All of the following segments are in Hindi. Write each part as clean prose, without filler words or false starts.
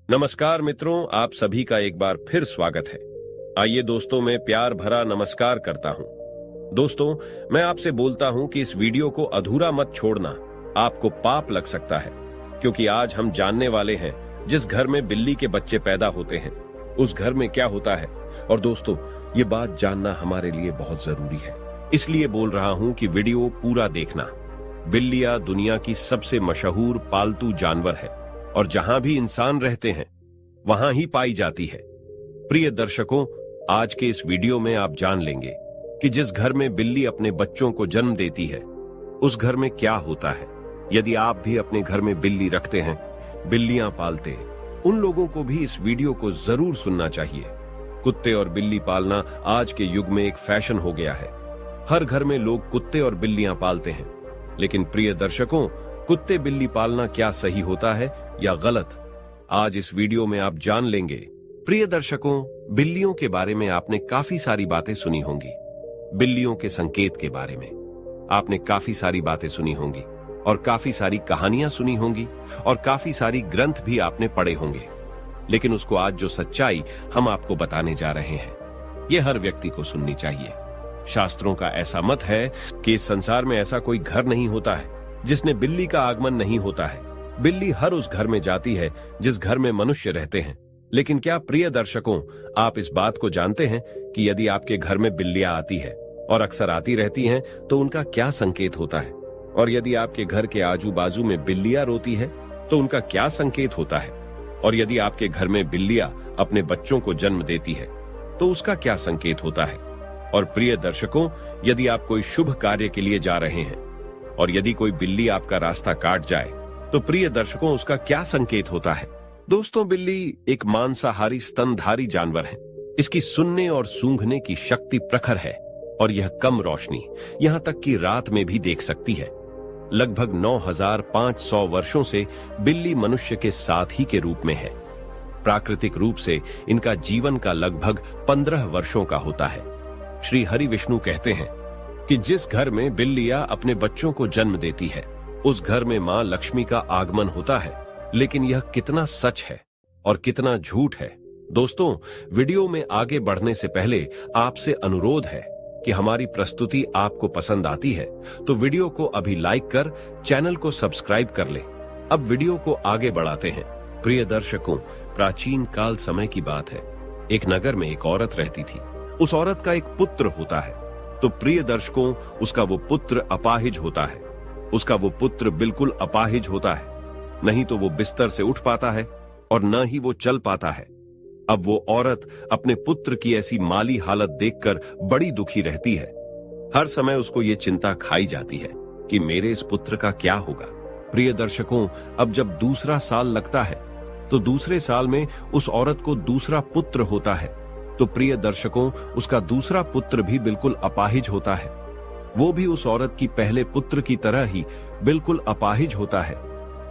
नमस्कार मित्रों, आप सभी का एक बार फिर स्वागत है। आइए दोस्तों, मैं प्यार भरा नमस्कार करता हूं। दोस्तों, मैं आपसे बोलता हूं कि इस वीडियो को अधूरा मत छोड़ना, आपको पाप लग सकता है। क्योंकि आज हम जानने वाले हैं जिस घर में बिल्ली के बच्चे पैदा होते हैं उस घर में क्या होता है। और दोस्तों, ये बात जानना हमारे लिए बहुत जरूरी है, इसलिए बोल रहा हूं कि वीडियो पूरा देखना। बिल्लियां दुनिया की सबसे मशहूर पालतू जानवर है और जहां भी इंसान रहते हैं वहां ही पाई जाती है। प्रिय दर्शकों, आज के इस वीडियो में आप जान लेंगे कि जिस घर में बिल्ली अपने बच्चों को जन्म देती है उस घर में क्या होता है। यदि आप भी अपने घर में बिल्ली रखते हैं, बिल्लियां पालते हैं, उन लोगों को भी इस वीडियो को जरूर सुनना चाहिए। कुत्ते और बिल्ली पालना आज के युग में एक फैशन हो गया है। हर घर में लोग कुत्ते और बिल्लियां पालते हैं। लेकिन प्रिय दर्शकों, कुत्ते बिल्ली पालना क्या सही होता है या गलत, आज इस वीडियो में आप जान लेंगे। प्रिय दर्शकों, बिल्लियों के बारे में आपने काफी सारी बातें सुनी होंगी। बिल्लियों के संकेत के बारे में आपने काफी सारी बातें सुनी होंगी और काफी सारी कहानियां सुनी होंगी और काफी सारी ग्रंथ भी आपने पढ़े होंगे। लेकिन उसको आज जो सच्चाई हम आपको बताने जा रहे हैं, यह हर व्यक्ति को सुननी चाहिए। शास्त्रों का ऐसा मत है कि इस संसार में ऐसा कोई घर नहीं होता है जिसने बिल्ली का आगमन नहीं होता है। बिल्ली हर उस घर में जाती है जिस घर में मनुष्य रहते हैं। लेकिन क्या प्रिय दर्शकों, आप इस बात को जानते हैं कि यदि आपके घर में बिल्लियां आती है और अक्सर आती रहती हैं, तो उनका क्या संकेत होता है? और यदि आपके घर के आजू बाजू में बिल्लियां रोती है तो उनका क्या संकेत होता है? और यदि आपके घर में बिल्लियां अपने बच्चों को जन्म देती है तो उसका क्या संकेत होता है? और प्रिय दर्शकों, यदि आप कोई शुभ कार्य के लिए जा रहे हैं और यदि कोई बिल्ली आपका रास्ता काट जाए तो प्रिय दर्शकों, उसका क्या संकेत होता है? दोस्तों, बिल्ली एक मांसाहारी स्तनधारी जानवर है। इसकी सुनने और सूंघने की शक्ति प्रखर है और यह कम रोशनी, यहां तक कि रात में भी देख सकती है। लगभग 9500 वर्षों से बिल्ली मनुष्य के साथ ही के रूप में है। प्राकृतिक रूप से इनका जीवन का लगभग 15 वर्षों का होता है। श्री हरि विष्णु कहते हैं कि जिस घर में बिल्लियां अपने बच्चों को जन्म देती है उस घर में मां लक्ष्मी का आगमन होता है। लेकिन यह कितना सच है और कितना झूठ है? दोस्तों, वीडियो में आगे बढ़ने से पहले आपसे अनुरोध है कि हमारी प्रस्तुति आपको पसंद आती है तो वीडियो को अभी लाइक कर चैनल को सब्सक्राइब कर ले। अब वीडियो को आगे बढ़ाते हैं। प्रिय दर्शकों, प्राचीन काल समय की बात है। एक नगर में एक औरत रहती थी। उस औरत का एक पुत्र होता है। तो प्रिय दर्शकों, उसका वो पुत्र अपाहिज होता है। उसका वो पुत्र बिल्कुल अपाहिज होता है। नहीं तो वो बिस्तर से उठ पाता है और न ही वो चल पाता है। अब वो औरत अपने पुत्र की ऐसी माली हालत देखकर बड़ी दुखी रहती है। हर समय उसको ये चिंता खाई जाती है कि मेरे इस पुत्र का क्या होगा। प्रिय दर्शकों, अब जब दूसरा साल लगता है तो दूसरे साल में उस औरत को दूसरा पुत्र होता है। तो प्रिय दर्शकों, उसका दूसरा पुत्र भी बिल्कुल अपाहिज होता है। वो भी उस औरत की पहले पुत्र की तरह ही बिल्कुल अपाहिज होता है।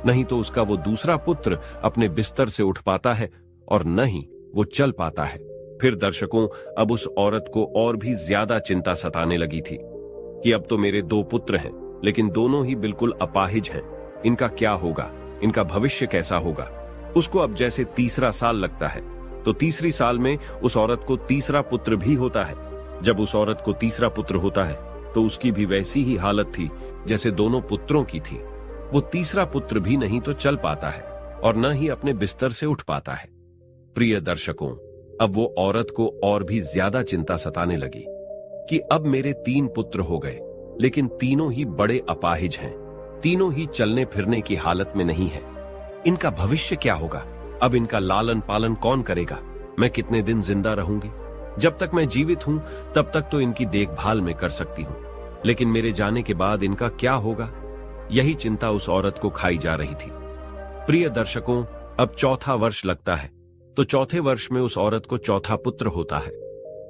नहीं तो उसका वो दूसरा पुत्र अपने बिस्तर से उठ पाता है और न ही वो चल पाता है। फिर दर्शकों, अब उस औरत को और भी ज्यादा चिंता सताने लगी थी कि अब तो मेरे 2 पुत्र हैं, लेकिन दोनों ही बिल्कुल अपाहिज हैं। इनका क्या होगा? इनका भविष्य कैसा होगा? उसको अब जैसे तीसरा साल लगता है तो तीसरी साल में उस औरत को तीसरा पुत्र भी होता है। जब उस औरत को तीसरा पुत्र होता है तो उसकी भी वैसी ही हालत थी जैसे दोनों पुत्रों की थी। वो तीसरा पुत्र भी नहीं तो चल पाता है और न ही अपने बिस्तर से उठ पाता है। प्रिय दर्शकों, अब वो औरत को और भी ज्यादा चिंता सताने लगी कि अब मेरे 3 पुत्र हो गए, लेकिन तीनों ही बड़े अपाहिज हैं। तीनों ही चलने फिरने की हालत में नहीं है। इनका भविष्य क्या होगा? अब इनका लालन पालन कौन करेगा? मैं कितने दिन जिंदा रहूंगी? जब तक मैं जीवित हूं तब तक तो इनकी देखभाल मैं कर सकती हूं, लेकिन मेरे जाने के बाद इनका क्या होगा? यही चिंता उस औरत को खाई जा रही थी। प्रिय दर्शकों, अब चौथा वर्ष लगता है तो चौथे वर्ष में उस औरत को चौथा पुत्र होता है।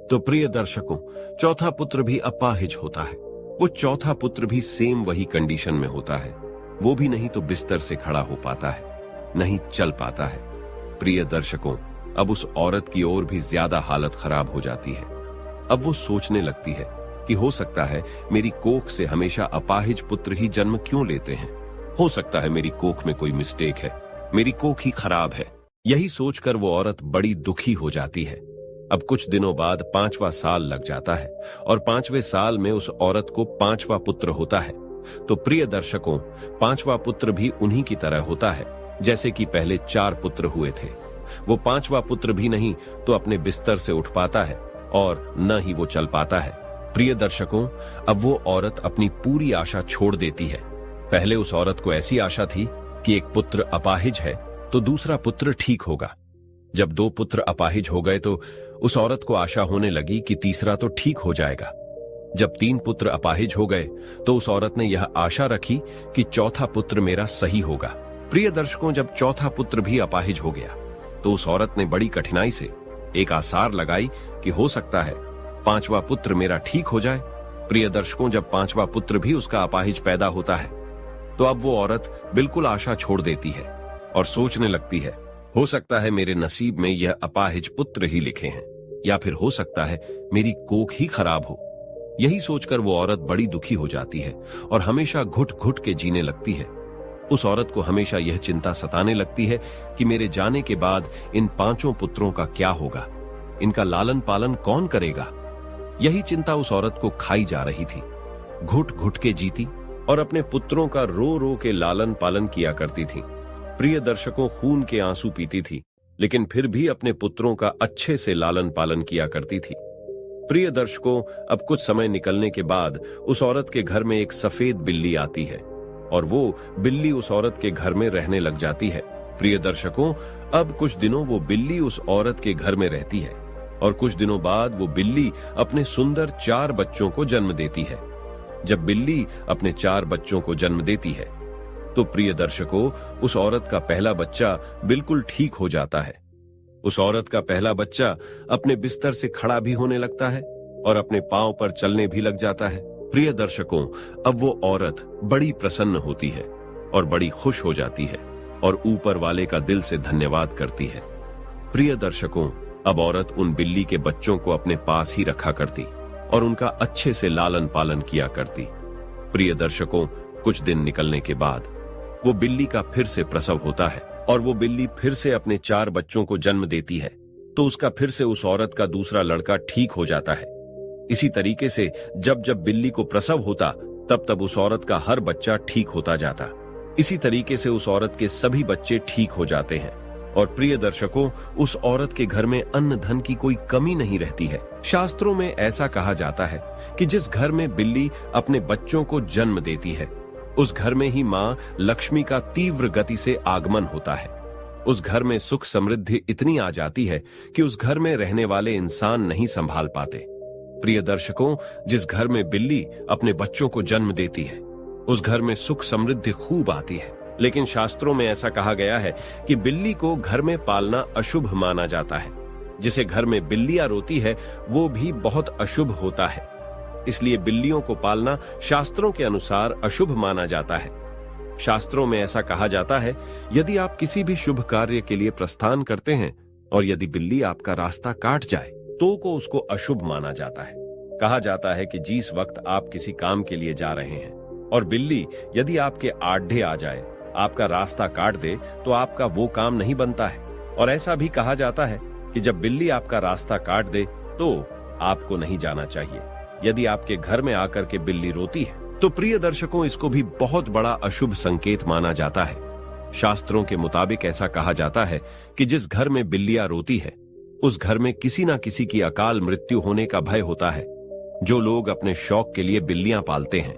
तो प्रिय दर्शकों, चौथा पुत्र भी अपाहिज होता है। वो चौथा पुत्र भी सेम वही कंडीशन में होता है। वो भी नहीं तो बिस्तर से खड़ा हो पाता है, नहीं चल पाता है। प्रिय दर्शकों, अब उस औरत की और भी ज्यादा हालत खराब हो जाती है। अब वो सोचने लगती है कि हो सकता है मेरी कोख से हमेशा अपाहिज पुत्र ही जन्म क्यों लेते हैं। हो सकता है मेरी कोख में कोई मिस्टेक है, मेरी कोख ही खराब है। यही सोचकर वो औरत बड़ी दुखी हो जाती है। अब कुछ दिनों बाद 5वां साल लग जाता है और 5वें साल में उस औरत को 5वां पुत्र होता है। तो प्रिय दर्शकों, 5वां पुत्र भी उन्हीं की तरह होता है जैसे कि पहले 4 पुत्र हुए थे। वो 5वां पुत्र भी नहीं तो अपने बिस्तर से उठ पाता है और न ही वो चल पाता है। प्रिय दर्शकों, अब वो औरत अपनी पूरी आशा छोड़ देती है। पहले उस औरत को ऐसी आशा थी कि एक पुत्र अपाहिज है तो दूसरा पुत्र ठीक होगा। जब 2 पुत्र अपाहिज हो गए तो उस औरत को आशा होने लगी कि तीसरा तो ठीक हो जाएगा। जब 3 पुत्र अपाहिज हो गए तो उस औरत ने यह आशा रखी कि चौथा पुत्र मेरा सही होगा। प्रिय दर्शकों, जब चौथा पुत्र भी अपाहिज हो गया तो उस औरत ने बड़ी कठिनाई से एक आसार लगाई कि हो सकता है 5वां पुत्र मेरा ठीक हो जाए। प्रिय दर्शकों, जब 5वां पुत्र भी उसका अपाहिज पैदा होता है तो अब वो औरत बिल्कुल आशा छोड़ देती है और सोचने लगती है, हो सकता है मेरे नसीब में यह अपाहिज पुत्र ही लिखे हैं, या फिर हो सकता है मेरी कोख ही खराब हो। यही सोचकर वो औरत बड़ी दुखी हो जाती है और हमेशा घुट घुट के जीने लगती है। उस औरत को हमेशा यह चिंता सताने लगती है कि मेरे जाने के बाद इन 5 पुत्रों का क्या होगा, इनका लालन पालन कौन करेगा। यही चिंता उस औरत को खाई जा रही थी। घुट घुट के जीती और अपने पुत्रों का रो रो के लालन पालन किया करती थी। प्रिय दर्शकों, खून के आंसू पीती थी लेकिन फिर भी अपने पुत्रों का अच्छे से लालन पालन किया करती थी। प्रिय दर्शकों, अब कुछ समय निकलने के बाद उस औरत के घर में एक सफेद बिल्ली आती है और वो बिल्ली उस औरत के घर में रहने लग जाती है। प्रिय दर्शकों, अब कुछ दिनों वो बिल्ली उस औरत के घर में रहती है और कुछ दिनों बाद वो बिल्ली अपने सुंदर 4 बच्चों को जन्म देती है। जब बिल्ली अपने 4 बच्चों को जन्म देती है तो प्रिय दर्शकों, उस औरत का पहला बच्चा बिल्कुल ठीक हो जाता है। उस औरत का पहला बच्चा अपने बिस्तर से खड़ा भी होने लगता है और अपने पांव पर चलने भी लग जाता है। प्रिय दर्शकों, अब वो औरत बड़ी प्रसन्न होती है और बड़ी खुश हो जाती है और ऊपर वाले का दिल से धन्यवाद करती है। प्रिय दर्शकों, अब औरत उन बिल्ली के बच्चों को अपने पास ही रखा करती और उनका अच्छे से लालन पालन किया करती। प्रिय दर्शकों, कुछ दिन निकलने के बाद वो बिल्ली का फिर से प्रसव होता है और वो बिल्ली फिर से अपने 4 बच्चों को जन्म देती है तो उसका फिर से उस औरत का दूसरा लड़का ठीक हो जाता है। इसी तरीके से जब जब बिल्ली को प्रसव होता तब तब उस औरत का हर बच्चा ठीक होता जाता। इसी तरीके से उस औरत के सभी बच्चे ठीक हो जाते हैं और प्रिय दर्शकों, उस औरत के घर में अन्न धन की कोई कमी नहीं रहती है। शास्त्रों में ऐसा कहा जाता है कि जिस घर में बिल्ली अपने बच्चों को जन्म देती है उस घर में ही मां लक्ष्मी का तीव्र गति से आगमन होता है। उस घर में सुख समृद्धि इतनी आ जाती है कि उस घर में रहने वाले इंसान नहीं संभाल पाते। प्रिय दर्शकों, जिस घर में बिल्ली अपने बच्चों को जन्म देती है उस घर में सुख समृद्धि खूब आती है। लेकिन शास्त्रों में ऐसा कहा गया है कि बिल्ली को घर में पालना अशुभ माना जाता है। जिसे घर में बिल्लियां रोती है वो भी बहुत अशुभ होता है। इसलिए बिल्लियों को पालना शास्त्रों के अनुसार अशुभ माना जाता है। शास्त्रों में ऐसा कहा जाता है, यदि आप किसी भी शुभ कार्य के लिए प्रस्थान करते हैं और यदि बिल्ली आपका रास्ता काट जाए तो को उसको अशुभ माना जाता है। कहा जाता है कि जिस वक्त आप किसी काम के लिए जा रहे हैं और बिल्ली यदि आपके आढ़े आ जाए, आपका रास्ता काट दे, तो आपका वो काम नहीं बनता है। और ऐसा भी कहा जाता है कि जब बिल्ली आपका रास्ता काट दे तो आपको नहीं जाना चाहिए। यदि आपके घर में आकर के बिल्ली रोती है तो प्रिय दर्शकों, इसको भी बहुत बड़ा अशुभ संकेत माना जाता है। शास्त्रों के मुताबिक ऐसा कहा जाता है कि जिस घर में बिल्लियां रोती है उस घर में किसी ना किसी की अकाल मृत्यु होने का भय होता है। जो लोग अपने शौक के लिए बिल्लियां पालते हैं,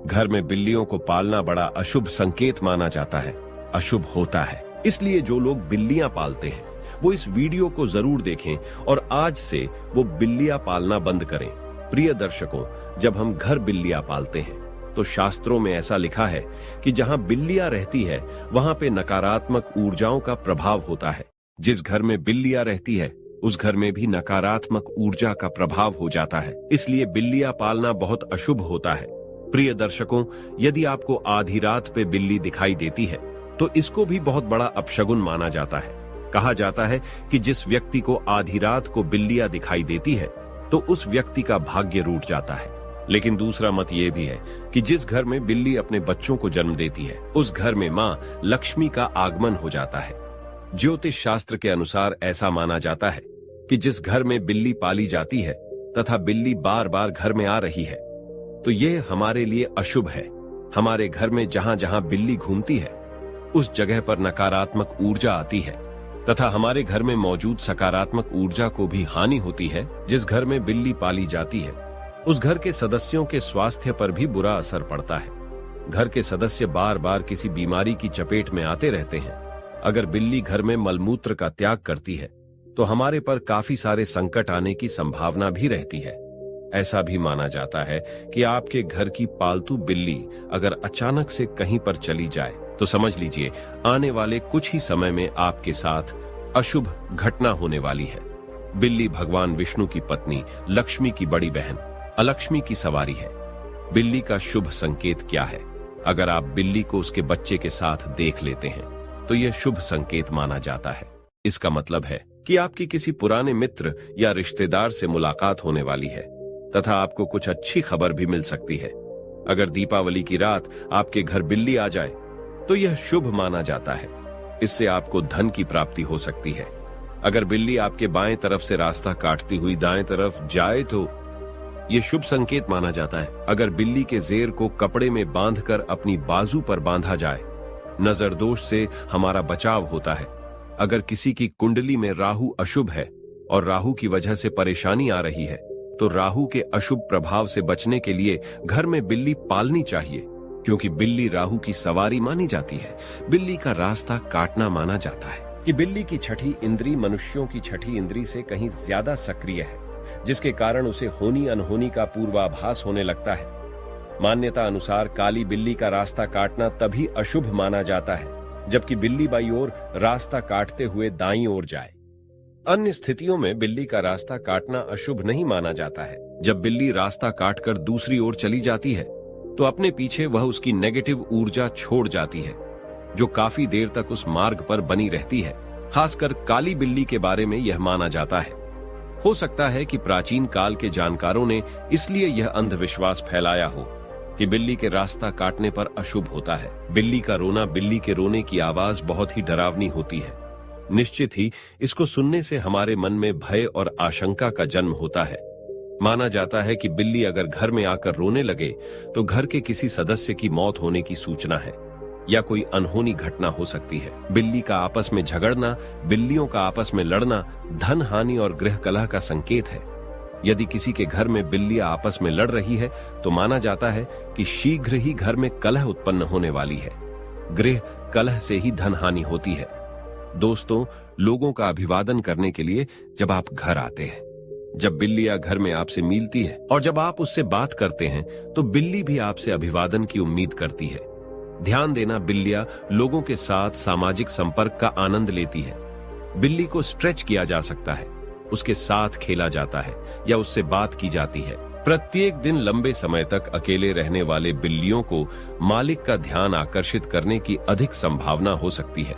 घर में बिल्लियों को पालना बड़ा अशुभ संकेत माना जाता है, अशुभ होता है। इसलिए जो लोग बिल्लियां पालते हैं वो इस वीडियो को जरूर देखें और आज से वो बिल्लियां पालना बंद करें। प्रिय दर्शकों, जब हम घर बिल्लियां पालते हैं तो शास्त्रों में ऐसा लिखा है कि जहां बिल्लियां रहती है वहां पे नकारात्मक ऊर्जाओं का प्रभाव होता है। जिस घर में बिल्लियां रहती है उस घर में भी नकारात्मक ऊर्जा का प्रभाव हो जाता है। इसलिए बिल्लियां पालना बहुत अशुभ होता है। प्रिय दर्शकों, यदि आपको आधी रात पे बिल्ली दिखाई देती है तो इसको भी बहुत बड़ा अपशगुन माना जाता है। कहा जाता है कि जिस व्यक्ति को आधी रात को बिल्लियां दिखाई देती है तो उस व्यक्ति का भाग्य रूठ जाता है। लेकिन दूसरा मत यह भी है कि जिस घर में बिल्ली अपने बच्चों को जन्म देती है उस घर में मां लक्ष्मी का आगमन हो जाता है। ज्योतिष शास्त्र के अनुसार ऐसा माना जाता है कि जिस घर में बिल्ली पाली जाती है तथा बिल्ली बार बार घर में आ रही है तो यह हमारे लिए अशुभ है। हमारे घर में जहां जहां बिल्ली घूमती है उस जगह पर नकारात्मक ऊर्जा आती है तथा हमारे घर में मौजूद सकारात्मक ऊर्जा को भी हानि होती है। जिस घर में बिल्ली पाली जाती है उस घर के सदस्यों के स्वास्थ्य पर भी बुरा असर पड़ता है। घर के सदस्य बार बार किसी बीमारी की चपेट में आते रहते हैं। अगर बिल्ली घर में मलमूत्र का त्याग करती है तो हमारे पर काफी सारे संकट आने की संभावना भी रहती है। ऐसा भी माना जाता है कि आपके घर की पालतू बिल्ली अगर अचानक से कहीं पर चली जाए तो समझ लीजिए आने वाले कुछ ही समय में आपके साथ अशुभ घटना होने वाली है। बिल्ली भगवान विष्णु की पत्नी लक्ष्मी की बड़ी बहन अलक्ष्मी की सवारी है। बिल्ली का शुभ संकेत क्या है? अगर आप बिल्ली को उसके बच्चे के साथ देख लेते हैं तो यह शुभ संकेत माना जाता है। इसका मतलब है कि आपकी किसी पुराने मित्र या रिश्तेदार से मुलाकात होने वाली है तथा आपको कुछ अच्छी खबर भी मिल सकती है। अगर दीपावली की रात आपके घर बिल्ली आ जाए तो यह शुभ माना जाता है। इससे आपको धन की प्राप्ति हो सकती है। अगर बिल्ली आपके बाएं तरफ से रास्ता काटती हुई दाएं तरफ जाए तो यह शुभ संकेत माना जाता है। अगर बिल्ली के जेर को कपड़े में बांधकर अपनी बाजू पर बांधा जाए नजर दोष से हमारा बचाव होता है। अगर किसी की कुंडली में राहु अशुभ है और राहु की वजह से परेशानी आ रही है तो राहु के अशुभ प्रभाव से बचने के लिए घर में बिल्ली पालनी चाहिए, क्योंकि बिल्ली राहु की सवारी मानी जाती है। बिल्ली का रास्ता काटना माना जाता है कि बिल्ली की छठी इंद्री मनुष्यों की छठी इंद्री से कहीं ज्यादा सक्रिय है, जिसके कारण उसे होनी अनहोनी का पूर्वाभास होने लगता है। मान्यता अनुसार काली बिल्ली का रास्ता काटना तभी अशुभ माना जाता है जबकि बिल्ली बाईं ओर रास्ता काटते हुए दाईं ओर जाए। अन्य स्थितियों में बिल्ली का रास्ता काटना अशुभ नहीं माना जाता है। जब बिल्ली रास्ता काटकर दूसरी ओर चली जाती है तो अपने पीछे वह उसकी नेगेटिव ऊर्जा छोड़ जाती है जो काफी देर तक उस मार्ग पर बनी रहती है। खासकर काली बिल्ली के बारे में यह माना जाता है। हो सकता है कि प्राचीन काल के जानकारों ने इसलिए यह अंधविश्वास फैलाया हो कि बिल्ली के रास्ता काटने पर अशुभ होता है। बिल्ली का रोना, बिल्ली के रोने की आवाज बहुत ही डरावनी होती है। निश्चित ही इसको सुनने से हमारे मन में भय और आशंका का जन्म होता है। माना जाता है कि बिल्ली अगर घर में आकर रोने लगे तो घर के किसी सदस्य की मौत होने की सूचना है या कोई अनहोनी घटना हो सकती है। बिल्ली का आपस में झगड़ना, बिल्लियों का आपस में लड़ना धन हानि और गृह कलह का संकेत है। यदि किसी के घर में बिल्लियां आपस में लड़ रही है तो माना जाता है कि शीघ्र ही घर में कलह उत्पन्न होने वाली है। गृह कलह से ही धन हानि होती है। दोस्तों, लोगों का अभिवादन करने के लिए जब आप घर आते हैं, जब बिल्लियां घर में आपसे मिलती है और जब आप उससे बात करते हैं तो बिल्ली भी आपसे अभिवादन की उम्मीद करती है। ध्यान देना, बिल्लियां लोगों के साथ सामाजिक संपर्क का आनंद लेती है। बिल्ली को स्ट्रेच किया जा सकता है, उसके साथ खेला जाता है या उससे बात की जाती है। प्रत्येक दिन लंबे समय तक अकेले रहने वाले बिल्लियों को मालिक का ध्यान आकर्षित करने की अधिक संभावना हो सकती है।